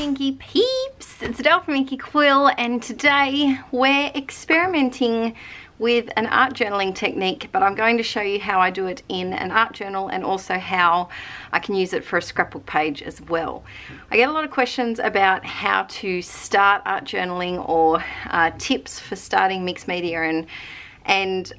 Inkie peeps, it's Adele from Inkie Quill, and today we're experimenting with an art journaling technique, but I'm going to show you how I do it in an art journal and also how I can use it for a scrapbook page as well. I get a lot of questions about how to start art journaling or tips for starting mixed media, and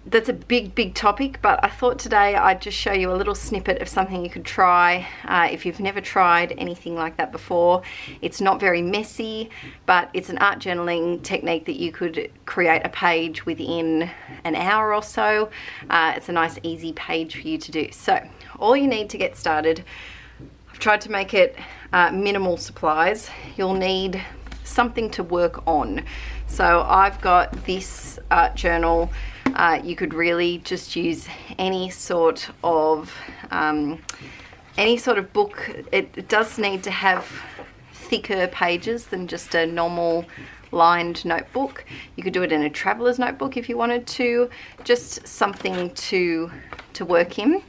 that's a big topic, but I thought today I'd just show you a little snippet of something you could try if you've never tried anything like that before. It's not very messy, but it's an art journaling technique that you could create a page within an hour or so. It's a nice easy page for you to do. So all you need to get started, I've tried to make it minimal supplies. You'll need something to work on. So I've got this art journal. You could really just use any sort of book. It does need to have thicker pages than just a normal lined notebook. You could do it in a traveler's notebook if you wanted to, just something to work in.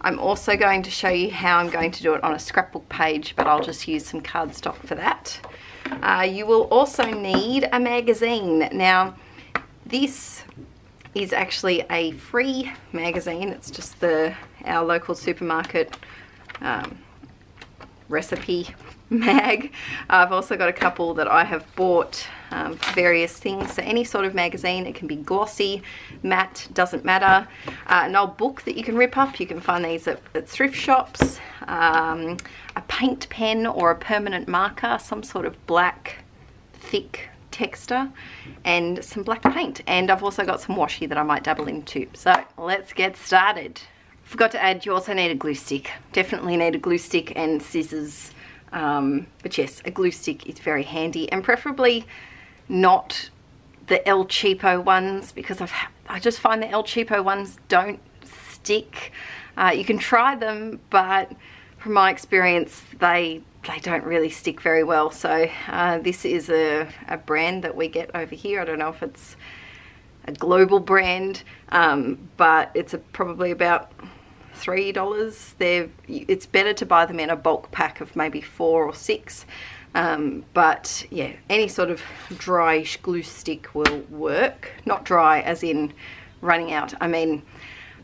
I'm also going to show you how I'm going to do it on a scrapbook page, but I'll just use some cardstock for that. You will also need a magazine. Now, this is actually a free magazine. It's just our local supermarket recipe mag. I've also got a couple that I have bought for various things. So any sort of magazine, it can be glossy, matte, doesn't matter. An old book that you can rip up, you can find these at thrift shops. A paint pen or a permanent marker, some sort of black, thick texture, and some black paint. And I've also got some washi that I might dabble into. So let's get started. Forgot to add, you also need a glue stick. Definitely need a glue stick and scissors. But yes, a glue stick is very handy, and preferably not the El Cheapo ones, because I just find the El Cheapo ones don't stick. You can try them, but from my experience, they don't really stick very well. So this is a brand that we get over here. I don't know if it's a global brand, but it's probably about $3. It's better to buy them in a bulk pack of maybe 4 or 6. But yeah, any sort of dryish glue stick will work. Not dry as in running out. I mean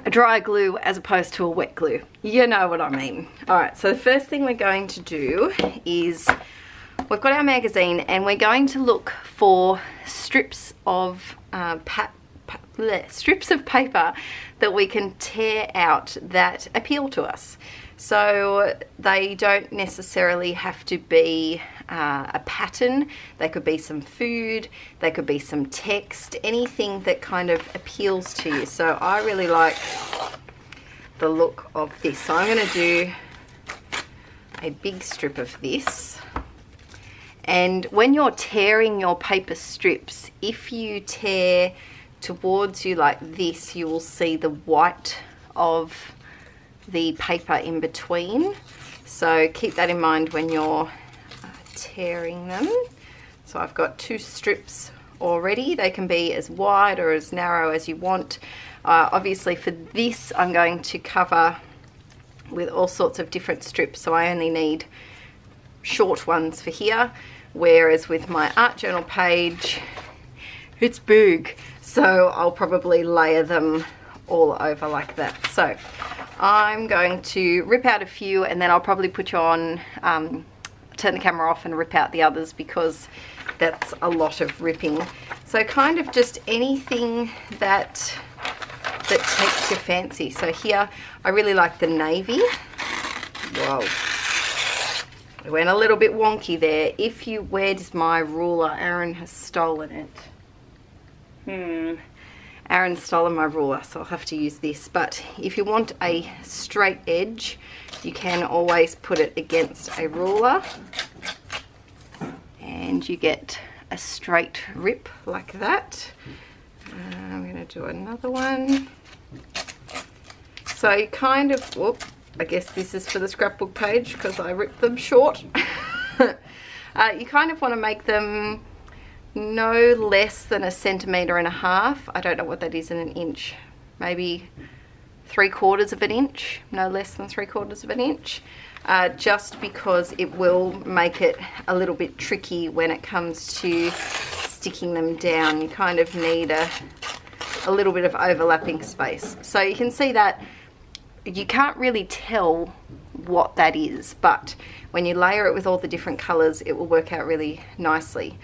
a dry glue as opposed to a wet glue. You know what I mean. Alright, so the first thing we're going to do is, we've got our magazine and we're going to look for strips of paper that we can tear out that appeal to us. So they don't necessarily have to be a pattern. They could be some food, they could be some text, anything that kind of appeals to you. So I really like the look of this. So I'm going to do a big strip of this. And when you're tearing your paper strips, if you tear towards you like this, you will see the white of the paper in between. So keep that in mind when you're tearing them. So I've got 2 strips already. They can be as wide or as narrow as you want. Obviously for this I'm going to cover with all sorts of different strips, so I only need short ones for here, whereas with my art journal page it's big, so I'll probably layer them all over like that. So I'm going to rip out a few, and then I'll probably put you on, turn the camera off and rip out the others, because that's a lot of ripping. So kind of just anything that takes your fancy. So here I really like the navy. Whoa, I went a little bit wonky there. Where's my ruler? Aaron has stolen it. Aaron's stolen my ruler, so I'll have to use this. But if you want a straight edge, you can always put it against a ruler and you get a straight rip like that. I'm going to do another one. So you kind of, whoop, I guess this is for the scrapbook page because I ripped them short. You kind of want to make them no less than 1.5 centimeters. I don't know what that is in an inch. Maybe 3/4 of an inch, no less than 3/4 of an inch, just because it will make it a little bit tricky when it comes to sticking them down. You kind of need a little bit of overlapping space. So you can see that you can't really tell what that is, but when you layer it with all the different colors, it will work out really nicely.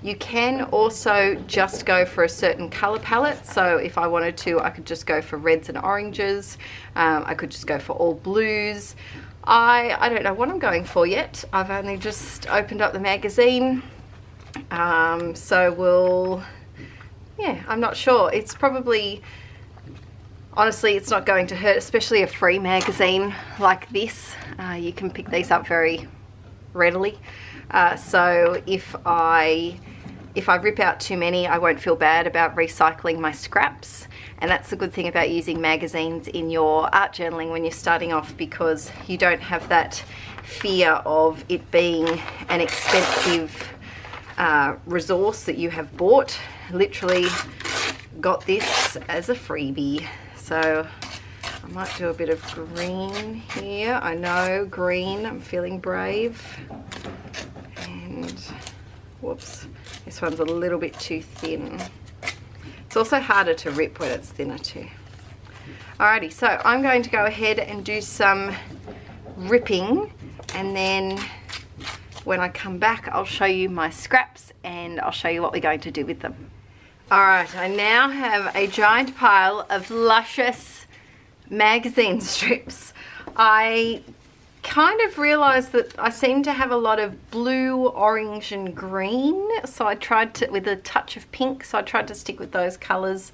You can also just go for a certain color palette. So if I wanted to, I could just go for reds and oranges. I could just go for all blues. I don't know what I'm going for yet. I've only just opened up the magazine. So yeah, I'm not sure. It's probably, honestly, it's not going to hurt, especially a free magazine like this. You can pick these up very readily. So if I rip out too many, I won't feel bad about recycling my scraps. And that's the good thing about using magazines in your art journaling when you're starting off, because you don't have that fear of it being an expensive resource that you have bought. Literally got this as a freebie. So I might do a bit of green here. I know, green, I'm feeling brave. And whoops, this one's a little bit too thin. It's also harder to rip when it's thinner too. Alrighty, so I'm going to go ahead and do some ripping, and then when I come back I'll show you my scraps and I'll show you what we're going to do with them. Alright, I now have a giant pile of luscious magazine strips. I kind of realized that I seem to have a lot of blue, orange and green, so I tried to, with a touch of pink, so I tried to stick with those colors.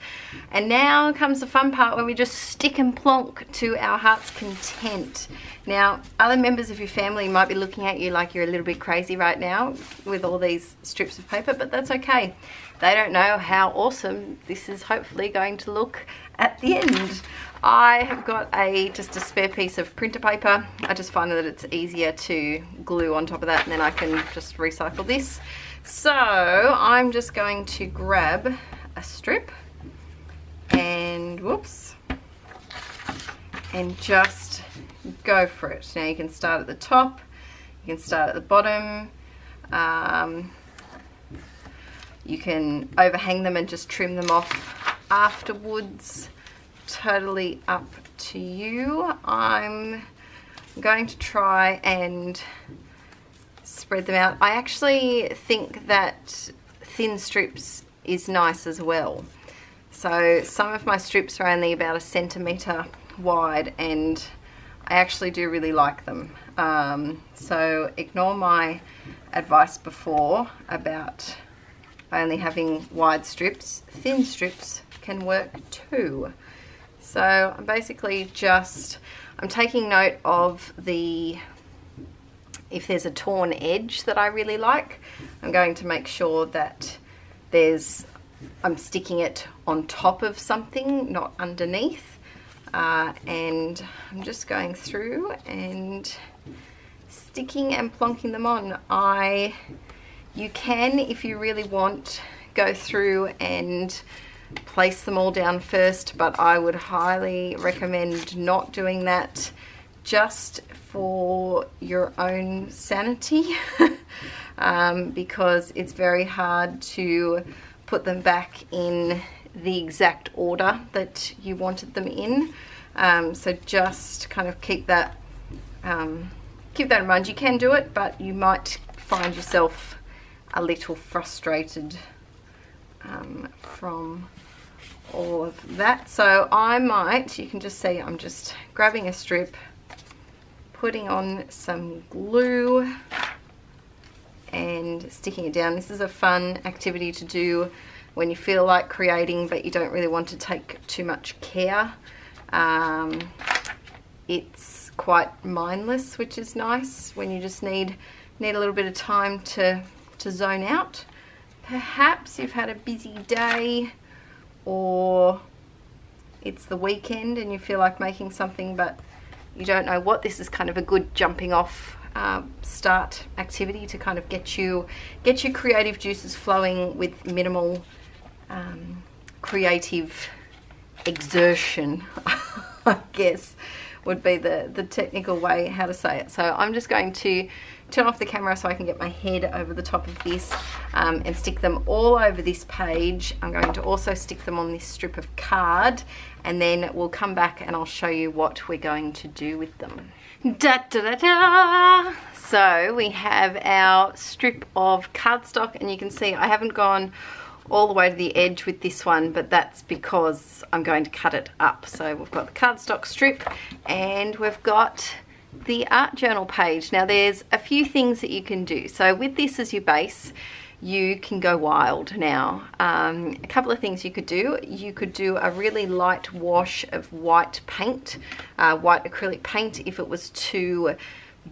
And now comes the fun part where we just stick and plonk to our heart's content. Now, other members of your family might be looking at you like you're a little bit crazy right now with all these strips of paper, but that's okay. They don't know how awesome this is hopefully going to look at the end. I have got just a spare piece of printer paper. I just find that it's easier to glue on top of that, and then I can just recycle this. So I'm just going to grab a strip and whoops, and just go for it. Now you can start at the top, you can start at the bottom. You can overhang them and just trim them off afterwards. Totally up to you. I'm going to try and spread them out. I actually think that thin strips is nice as well. So some of my strips are only about 1 centimetre wide, and I actually do really like them. So ignore my advice before about only having wide strips. Thin strips can work too. So I'm basically I'm taking note of if there's a torn edge that I really like, I'm going to make sure that I'm sticking it on top of something, not underneath. And I'm just going through and sticking and plonking them on. You can, if you really want, go through and place them all down first, but I would highly recommend not doing that, just for your own sanity. Because it's very hard to put them back in the exact order that you wanted them in. So just kind of keep that in mind. You can do it, but you might find yourself a little frustrated from all of that. So you can just see I'm just grabbing a strip, putting on some glue and sticking it down. This is a fun activity to do when you feel like creating but you don't really want to take too much care. It's quite mindless, which is nice when you just need a little bit of time to zone out. Perhaps you've had a busy day, or it's the weekend and you feel like making something but you don't know what. This is kind of a good jumping off start activity to kind of get your creative juices flowing with minimal creative exertion. I guess would be the technical way how to say it. So I'm just going to turn off the camera so I can get my head over the top of this and stick them all over this page. I'm going to also stick them on this strip of card, and then we'll come back and I'll show you what we're going to do with them. Da, da, da, da. So we have our strip of cardstock, and you can see I haven't gone all the way to the edge with this one, but that's because I'm going to cut it up. So we've got the cardstock strip and we've got the art journal page. Now there's a few things that you can do. So with this as your base, you can go wild now. A couple of things you could do. You could do a really light wash of white paint, white acrylic paint. If it was too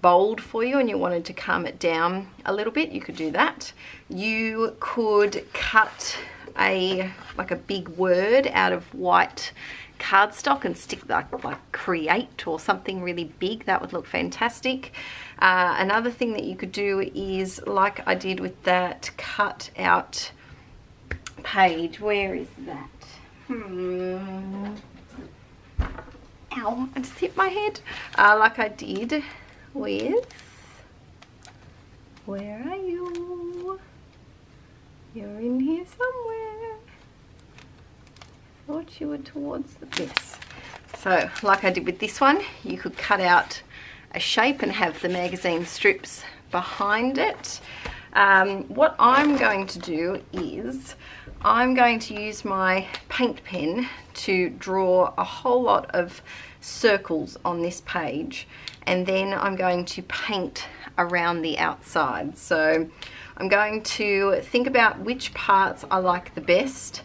bold for you and you wanted to calm it down a little bit, you could do that. You could cut like a big word out of white cardstock and stick like create or something really big. That would look fantastic. Another thing that you could do is, like I did with that cut out page, where is that? Ow, I just hit my head. Like I did with, where are you? You're in here somewhere. Thought you were towards this. So like I did with this one, you could cut out a shape and have the magazine strips behind it. What I'm going to do is I'm going to use my paint pen to draw a whole lot of circles on this page, and then I'm going to paint around the outside. So I'm going to think about which parts I like the best.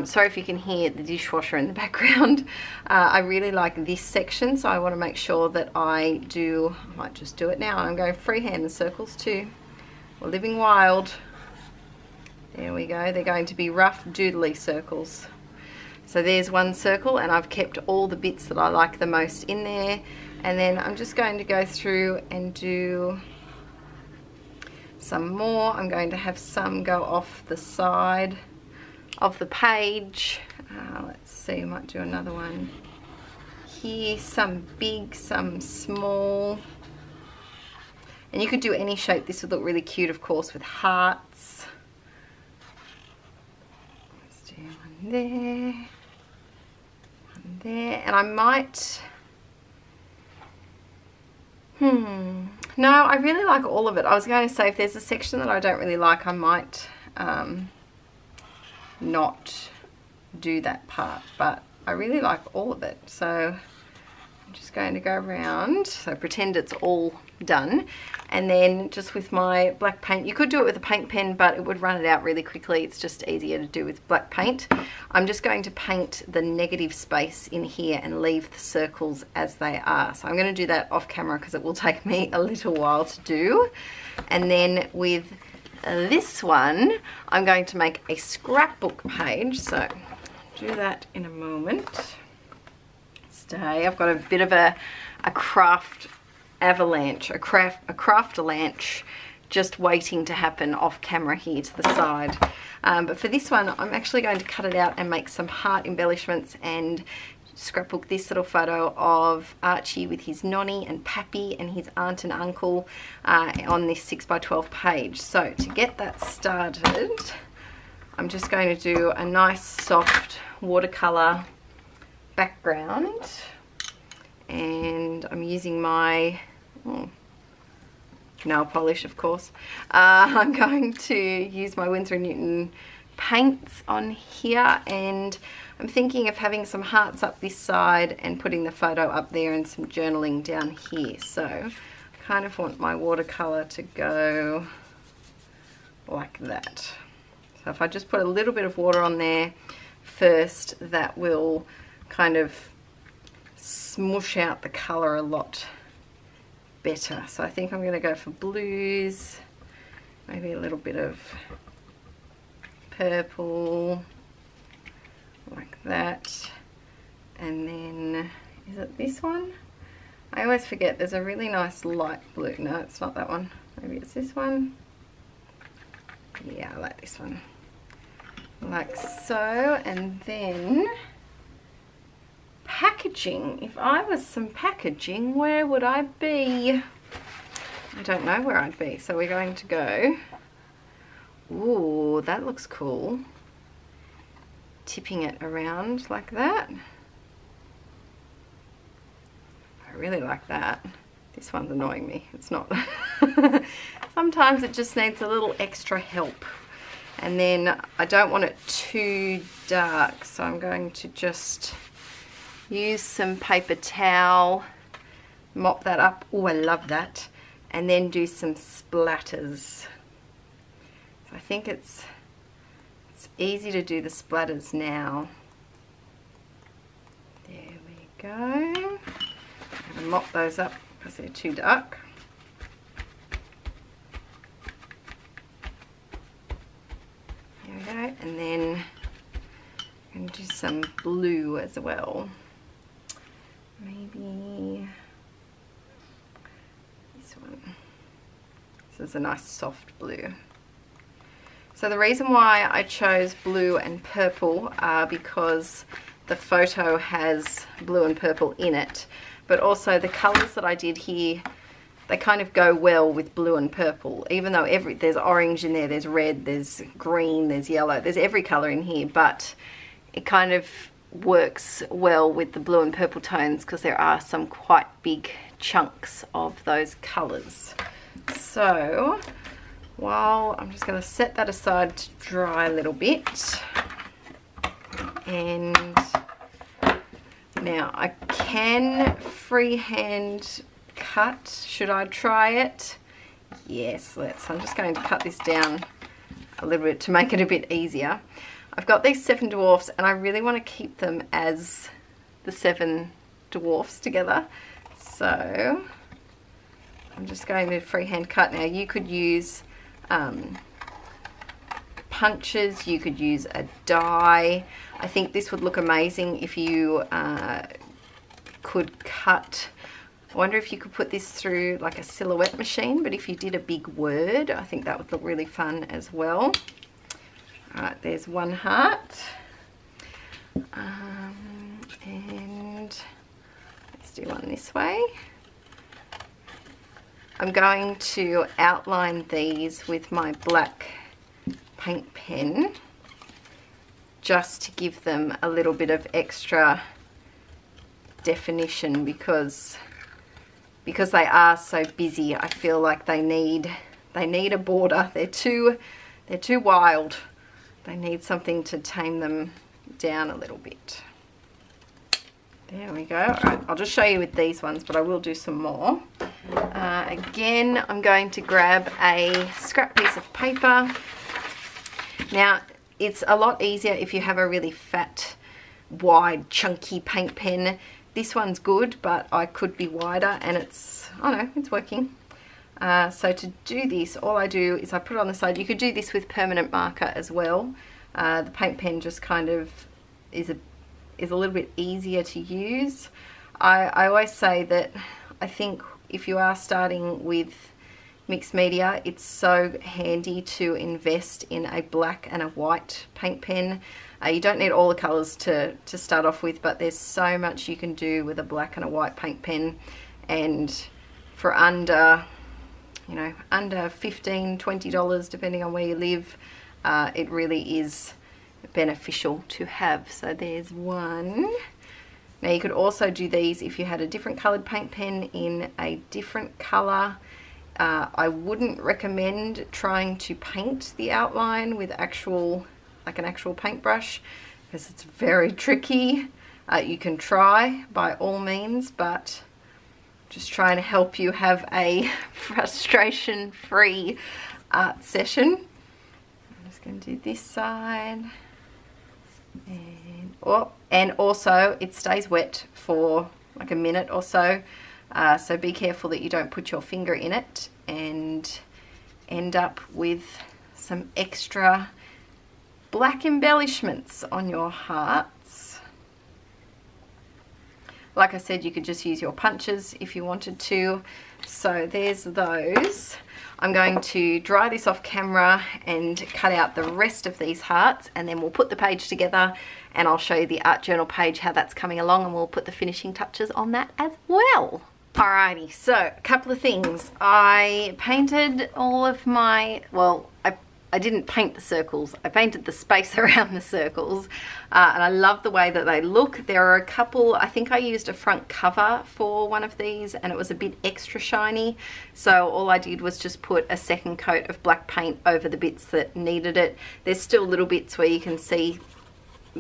Sorry if you can hear the dishwasher in the background. I really like this section, so I want to make sure that I might just do it now. I'm going freehand the circles too. We're living wild. There we go. They're going to be rough doodly circles. So there's one circle, and I've kept all the bits that I like the most in there. And then I'm just going to go through and do some more. I'm going to have some go off the side of the page. Let's see, I might do another one here. Some big, some small. And you could do any shape. This would look really cute, of course, with hearts. Let's do one there, one there. And I might... No, I really like all of it. I was going to say if there's a section that I don't really like, I might not do that part, but I really like all of it. So I'm just going to go around, so pretend it's all done, and then just with my black paint, you could do it with a paint pen, but it would run it out really quickly. It's just easier to do with black paint. I'm just going to paint the negative space in here and leave the circles as they are. So I'm going to do that off camera because it will take me a little while to do. And then with this one, I'm going to make a scrapbook page. So I'll do that in a moment. Stay. I've got a bit of a craft avalanche, a craft-alanche just waiting to happen off camera here to the side. But for this one, I'm actually going to cut it out and make some heart embellishments and scrapbook this little photo of Archie with his nonny and pappy and his aunt and uncle on this 6x12 page. So to get that started, I'm just going to do a nice soft watercolor background, and I'm using my nail polish, of course. I'm going to use my Winsor & Newton paints on here, and I'm thinking of having some hearts up this side and putting the photo up there and some journaling down here. So I kind of want my watercolor to go like that. So if I just put a little bit of water on there first, that will kind of smush out the color a lot better. So I think I'm going to go for blues, maybe a little bit of purple, like that. And then, is it this one? I always forget, there's a really nice light blue. No, it's not that one. Maybe it's this one. Yeah, I like this one. Like so. And then package packaging. If I was some packaging, where would I be? I don't know where I'd be. So we're going to go, ooh, that looks cool. Tipping it around like that. I really like that. This one's annoying me. It's not. Sometimes it just needs a little extra help. And then I don't want it too dark, so I'm going to just use some paper towel, mop that up. Oh, I love that. And then do some splatters. So I think it's easy to do the splatters now. There we go. I'm going to mop those up because they're too dark. There we go. And then I'm going to do some blue as well. Maybe this one. This is a nice soft blue. So the reason why I chose blue and purple are because the photo has blue and purple in it, but also the colours that I did here, they kind of go well with blue and purple, even though there's orange in there, there's red, there's green, there's yellow, there's every colour in here, but it kind of works well with the blue and purple tones because there are some quite big chunks of those colours. So while I'm just going to set that aside to dry a little bit, and now I can freehand cut. Should I try it? Yes, let's. I'm just going to cut this down a little bit to make it a bit easier. I've got these 7 dwarfs and I really want to keep them as the 7 dwarfs together. So I'm just going to freehand cut. Now you could use punches, you could use a die. I think this would look amazing if you could cut. I wonder if you could put this through like a silhouette machine, but if you did a big word, I think that would look really fun as well. Alright, there's one heart. And let's do one this way. I'm going to outline these with my black paint pen just to give them a little bit of extra definition because they are so busy. I feel like they need a border. They're too wild. They need something to tame them down a little bit. There we go. All right, I'll just show you with these ones, but I will do some more. Again, I'm going to grab a scrap piece of paper. Now, it's a lot easier if you have a really fat, wide, chunky paint pen. This one's good, but I could be wider, and it's, oh no, it's working. So to do this, all I do is I put it on the side. You could do this with permanent marker as well. The paint pen just kind of is a little bit easier to use. I always say that I think if you are starting with mixed media, it's so handy to invest in a black and a white paint pen. You don't need all the colours to start off with, but there's so much you can do with a black and a white paint pen, and for under, you know, under $15, $20 depending on where you live, it really is beneficial to have. So there's one. Now you could also do these if you had a different coloured paint pen in a different colour. I wouldn't recommend trying to paint the outline with an actual paintbrush because it's very tricky. You can try by all means, but just trying to help you have a frustration-free art session. I'm just going to do this side. And also it stays wet for like a minute or so. So be careful that you don't put your finger in it and end up with some extra black embellishments on your hearts. Like I said, you could just use your punches if you wanted to. So there's those. I'm going to dry this off camera and cut out the rest of these hearts, and then we'll put the page together and I'll show you the art journal page, how that's coming along, and we'll put the finishing touches on that as well. Alrighty, so a couple of things. I painted all of my, well, I didn't paint the circles, I painted the space around the circles, and I love the way that they look. There are a couple, I think I used a front cover for one of these and it was a bit extra shiny, so all I did was just put a second coat of black paint over the bits that needed it. There's still little bits where you can see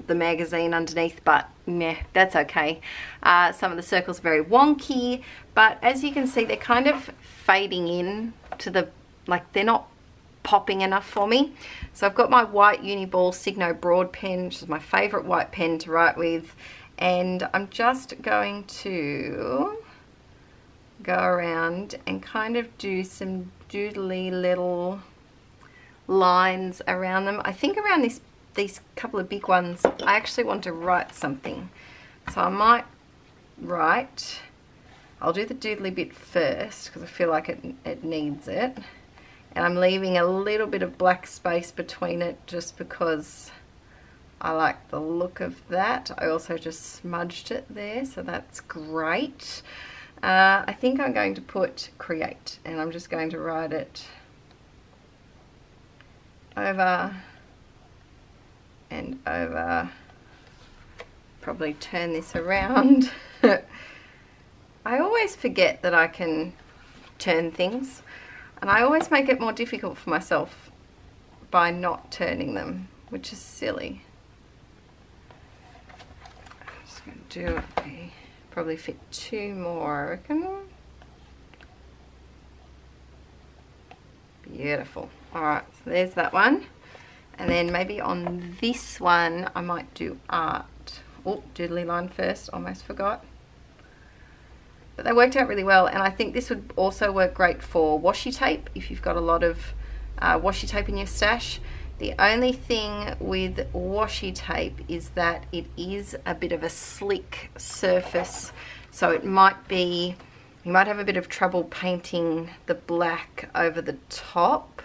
the magazine underneath, but meh, that's okay. Some of the circles are very wonky, but as you can see, they're kind of fading in to the, like, they're not popping enough for me. So I've got my white Uniball Signo broad pen, which is my favorite white pen to write with, and I'm just going to go around and kind of do some doodly little lines around them. I think around these couple of big ones I actually want to write something, so I might write, I'll do the doodly bit first because I feel like it needs it. And I'm leaving a little bit of black space between it just because I like the look of that. I also just smudged it there, so that's great. I think I'm going to put create, and I'm just going to write it over and over. Probably turn this around. I always forget that I can turn things. And I always make it more difficult for myself by not turning them, which is silly. I'm just going to do probably fit 2 more, I reckon. Beautiful. Alright, so there's that one. And then maybe on this one I might do art. Oh, doodly line first, almost forgot. But they worked out really well, and I think this would also work great for washi tape if you've got a lot of washi tape in your stash. The only thing with washi tape is that it is a bit of a slick surface, so it might be, you might have a bit of trouble painting the black over the top.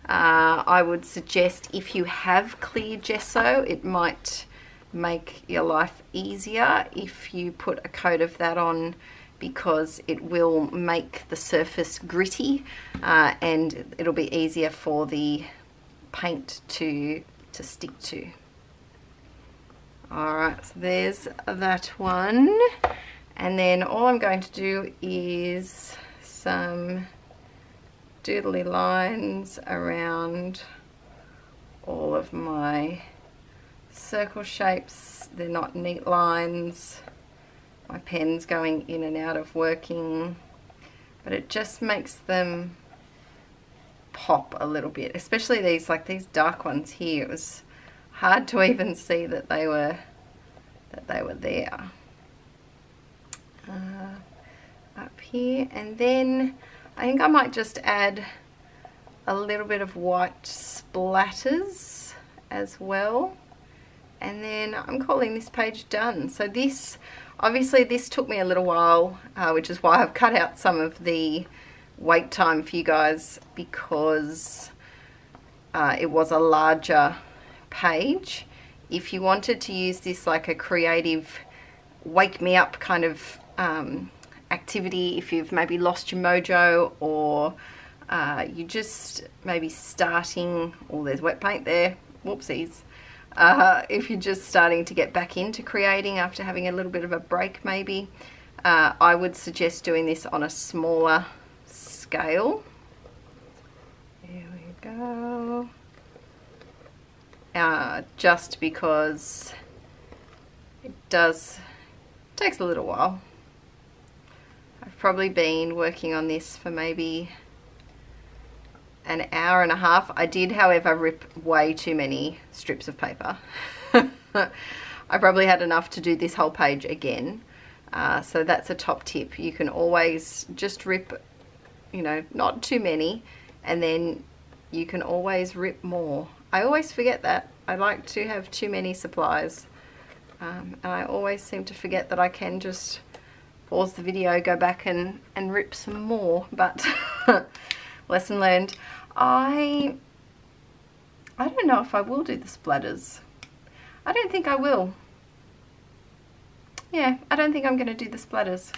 I would suggest if you have clear gesso, it might make your life easier if you put a coat of that on, because it will make the surface gritty and it'll be easier for the paint to stick to. Alright, so there's that one, and then all I'm going to do is some doodly lines around all of my circle shapes. They're not neat lines. My pen's going in and out of working, but it just makes them pop a little bit, especially these, like these dark ones here. It was hard to even see that they were there. Up here, and then I think I might just add a little bit of white splatters as well, and then I'm calling this page done. So this, obviously this took me a little while, which is why I've cut out some of the wait time for you guys, because it was a larger page. If you wanted to use this like a creative wake me up kind of activity, if you've maybe lost your mojo, or you just maybe starting, oh there's wet paint there, whoopsies. If you're just starting to get back into creating after having a little bit of a break maybe, I would suggest doing this on a smaller scale. There we go. Just because it takes a little while. I've probably been working on this for maybe an hour and a half. I did, however, rip way too many strips of paper. I probably had enough to do this whole page again. So that's a top tip. You can always just rip, you know, not too many, and then you can always rip more. I always forget that. I like to have too many supplies. And I always seem to forget that I can just pause the video, go back and rip some more, but lesson learned. I don't know if I will do the splatters. I don't think I will. Yeah, I don't think I'm going to do the splatters.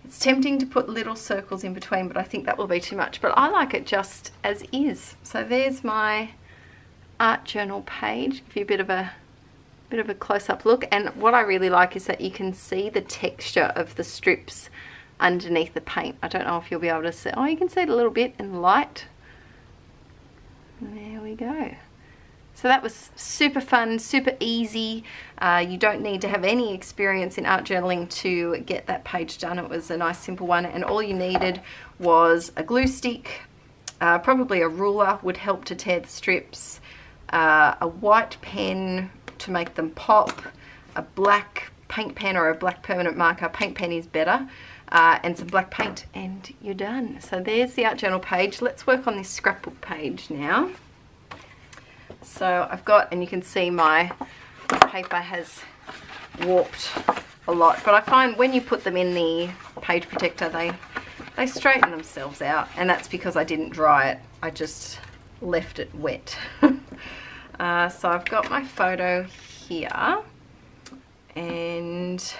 It's tempting to put little circles in between, but I think that will be too much. But I like it just as is. So there's my art journal page. Give you a bit of a close-up look. And what I really like is that you can see the texture of the strips underneath the paint. I don't know if you'll be able to see. Oh, you can see it a little bit in the light. There we go. So that was super fun, super easy. You don't need to have any experience in art journaling to get that page done. It was a nice simple one, and all you needed was a glue stick, probably a ruler would help to tear the strips, a white pen to make them pop, a black paint pen or a black permanent marker. Paint pen is better, and some black paint, and you're done. So there's the art journal page. Let's work on this scrapbook page now. So I've got, and you can see my paper has warped a lot, but I find when you put them in the page protector, they straighten themselves out, and that's because I didn't dry it. I just left it wet. So I've got my photo here, and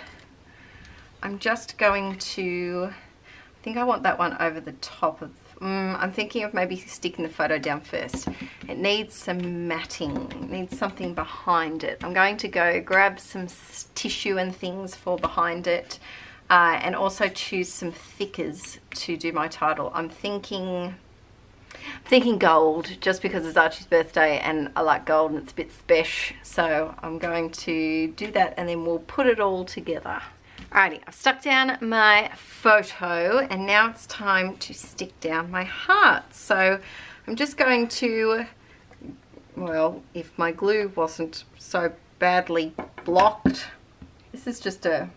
I'm just going to, I think I want that one over the top of, I'm thinking of maybe sticking the photo down first. It needs some matting, it needs something behind it. I'm going to go grab some tissue and things for behind it, and also choose some thickers to do my title. I'm thinking gold, just because it's Archie's birthday and I like gold and it's a bit special. So I'm going to do that, and then we'll put it all together. Alrighty, I've stuck down my photo, and now it's time to stick down my heart. So I'm just going to, well, if my glue wasn't so badly blocked, this is just a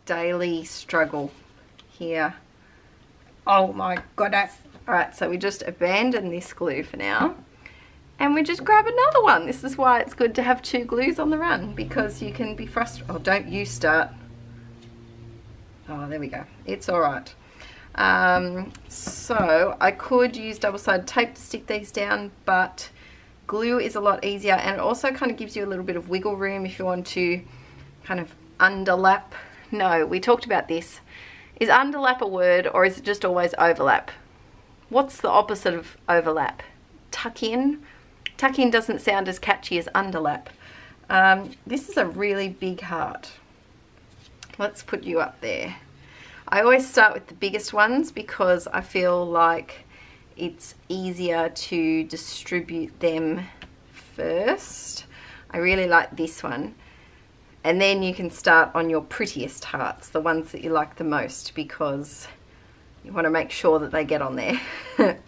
daily struggle here. Oh my goodness. Alright, so we just abandon this glue for now, and we just grab another one. This is why it's good to have two glues on the run, because you can be frustrated. Oh, don't you start. Oh, there we go. It's all right. So I could use double-sided tape to stick these down, but glue is a lot easier, and it also kind of gives you a little bit of wiggle room if you want to kind of underlap. No, we talked about this. Is underlap a word, or is it just always overlap? What's the opposite of overlap? Tuck in? Tuck in doesn't sound as catchy as underlap. This is a really big heart. Let's put you up there. I always start with the biggest ones because I feel like it's easier to distribute them first. I really like this one. And then you can start on your prettiest hearts, the ones that you like the most, because you want to make sure that they get on there. And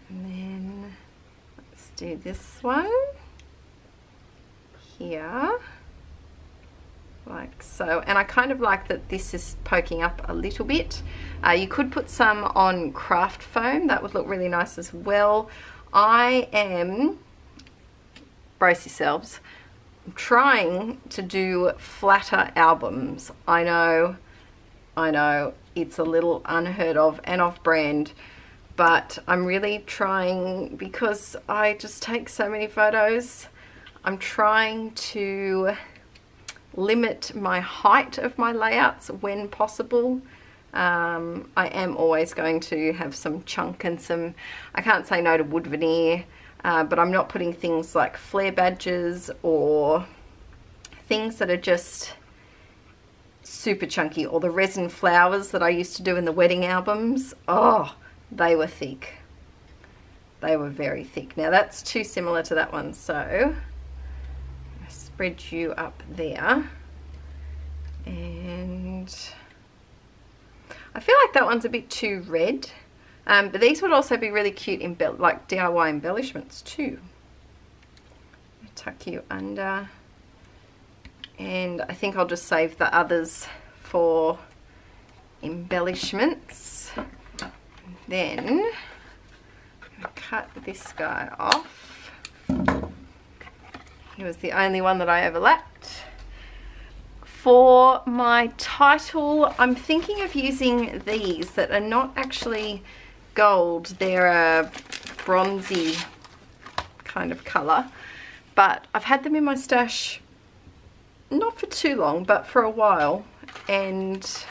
then let's do this one here. Like so, and I kind of like that this is poking up a little bit. You could put some on craft foam, that would look really nice as well. I am, brace yourselves, I'm trying to do flatter albums. I know, it's a little unheard of and off brand, but I'm really trying, because I just take so many photos. I'm trying to limit my height of my layouts when possible. I am always going to have some chunk and some, I can't say no to wood veneer, but I'm not putting things like flare badges or things that are just super chunky, or the resin flowers that I used to do in the wedding albums. Oh, they were thick. They were very thick. Now that's too similar to that one, so spread you up there, and I feel like that one's a bit too red, but these would also be really cute in like DIY embellishments too. Tuck you under, and I think I'll just save the others for embellishments. Then cut this guy off. He was the only one that I overlapped. For for my title, I'm thinking of using these that are not actually gold. They're a bronzy kind of colour, but I've had them in my stash not for too long, but for a while, and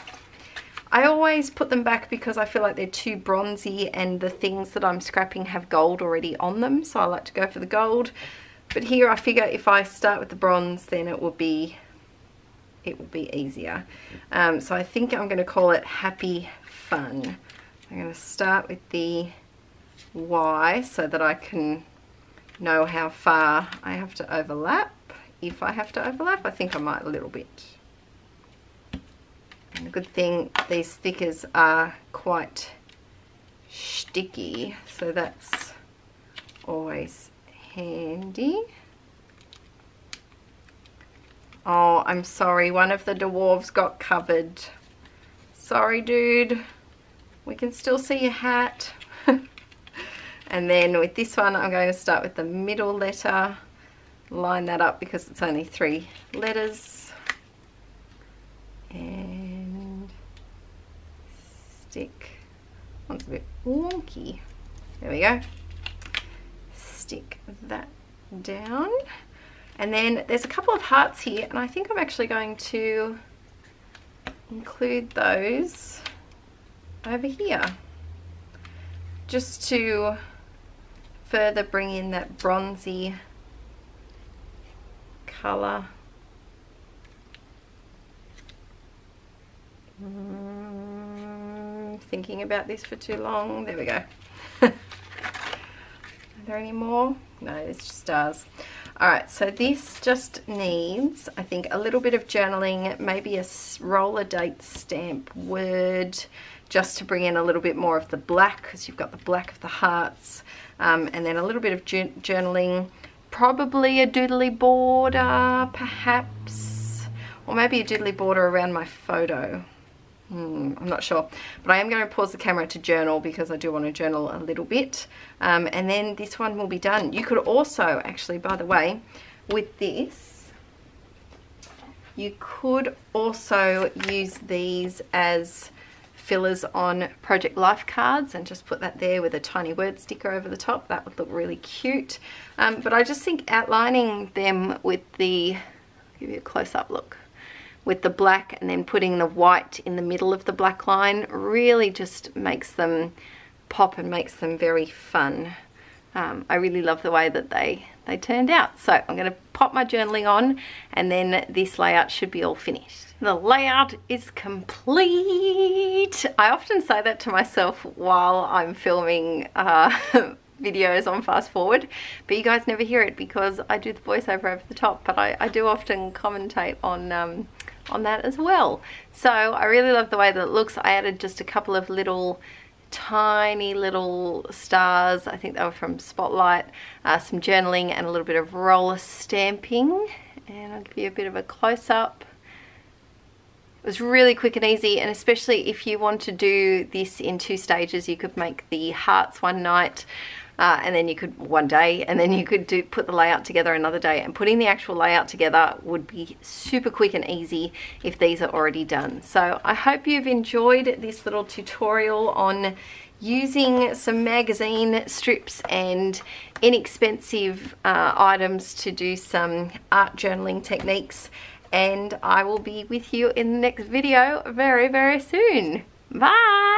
I always put them back because I feel like they're too bronzy and the things that I'm scrapping have gold already on them, so I like to go for the gold. But here I figure if I start with the bronze, then it will be easier. So I think I'm going to call it Happy Fun. I'm going to start with the Y so that I can know how far I have to overlap. If I have to overlap, I think I might a little bit. And the good thing, these stickers are quite sticky, so that's always handy. Oh, I'm sorry, one of the dwarves got covered. Sorry, dude. We can still see your hat. And then with this one, I'm going to start with the middle letter, line that up because it's only 3 letters, and stick. One's a bit wonky. There we go. Stick that down. And then there's a couple of hearts here, and I think I'm actually going to include those over here just to further bring in that bronzy colour. Thinking about this for too long. There we go. Are there any more? No, it's just stars. Alright, so this just needs, I think, a little bit of journaling, maybe a roller date stamp word, just to bring in a little bit more of the black, because you've got the black of the hearts, and then a little bit of journaling, probably a doodly border, perhaps, or maybe a doodly border around my photo. I'm not sure, but I am going to pause the camera to journal because I do want to journal a little bit, and then this one will be done. You could also, actually, by the way, with this, you could also use these as fillers on Project Life cards and just put that there with a tiny word sticker over the top. That would look really cute. But I just think outlining them with the, I'll give you a close-up look, with the black and then putting the white in the middle of the black line really just makes them pop and makes them very fun. I really love the way that they turned out. So I'm going to pop my journaling on, and then this layout should be all finished. The layout is complete. I often say that to myself while I'm filming videos on Fast Forward, but you guys never hear it because I do the voiceover over the top, but I do often commentate on that as well. So I really love the way that it looks. I added just a couple of little tiny little stars, I think they were from Spotlight, some journaling and a little bit of roller stamping, and I'll give you a bit of a close-up. It was really quick and easy, and especially if you want to do this in 2 stages, you could make the hearts one night, and then you could one day, and then you could put the layout together another day, and putting the actual layout together would be super quick and easy if these are already done. So I hope you've enjoyed this little tutorial on using some magazine strips and inexpensive items to do some art journaling techniques, and I will be with you in the next video very, very soon. Bye!